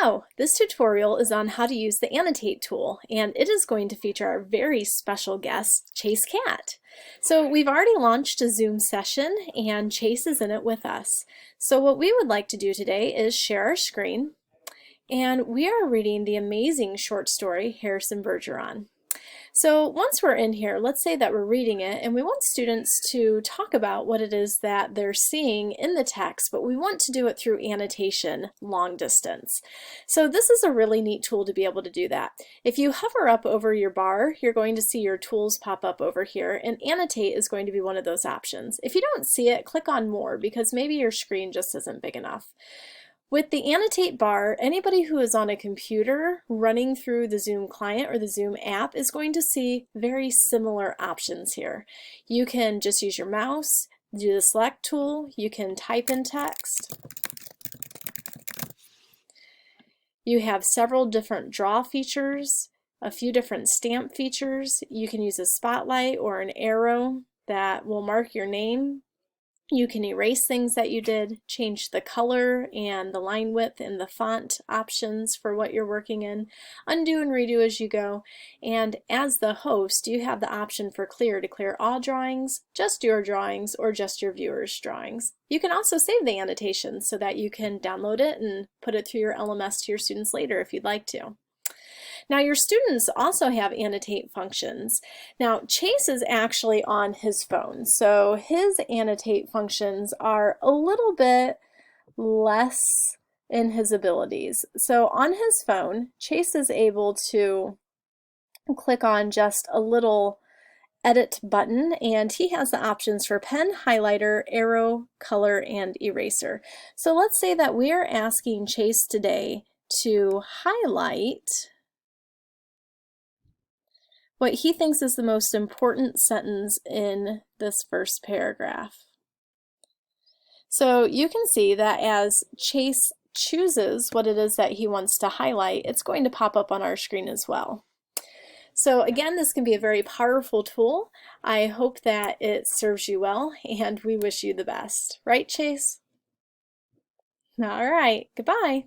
Oh, this tutorial is on how to use the Annotate tool, and it is going to feature our very special guest, Chase Cat. So we've already launched a Zoom session, and Chase is in it with us. So what we would like to do today is share our screen, and we are reading the amazing short story, Harrison Bergeron. So once we're in here, let's say that we're reading it and we want students to talk about what it is that they're seeing in the text, but we want to do it through annotation long distance. So this is a really neat tool to be able to do that. If you hover up over your bar, you're going to see your tools pop up over here, and Annotate is going to be one of those options. If you don't see it, click on More because maybe your screen just isn't big enough. With the Annotate bar, anybody who is on a computer running through the Zoom client or the Zoom app is going to see very similar options here. You can just use your mouse, do the select tool, you can type in text. You have several different draw features, a few different stamp features. You can use a spotlight or an arrow that will mark your name. You can erase things that you did, change the color and the line width and the font options for what you're working in, undo and redo as you go, and as the host you have the option for clear to clear all drawings, just your drawings, or just your viewers' drawings. You can also save the annotations so that you can download it and put it through your LMS to your students later if you'd like to. Now your students also have Annotate functions. Now Chase is actually on his phone, so his Annotate functions are a little bit less in his abilities. So on his phone, Chase is able to click on just a little edit button, and he has the options for pen, highlighter, arrow, color, and eraser. So let's say that we are asking Chase today to highlight what he thinks is the most important sentence in this first paragraph. So you can see that as Chase chooses what it is that he wants to highlight, it's going to pop up on our screen as well. So again, this can be a very powerful tool. I hope that it serves you well, and we wish you the best. Right, Chase? All right, goodbye.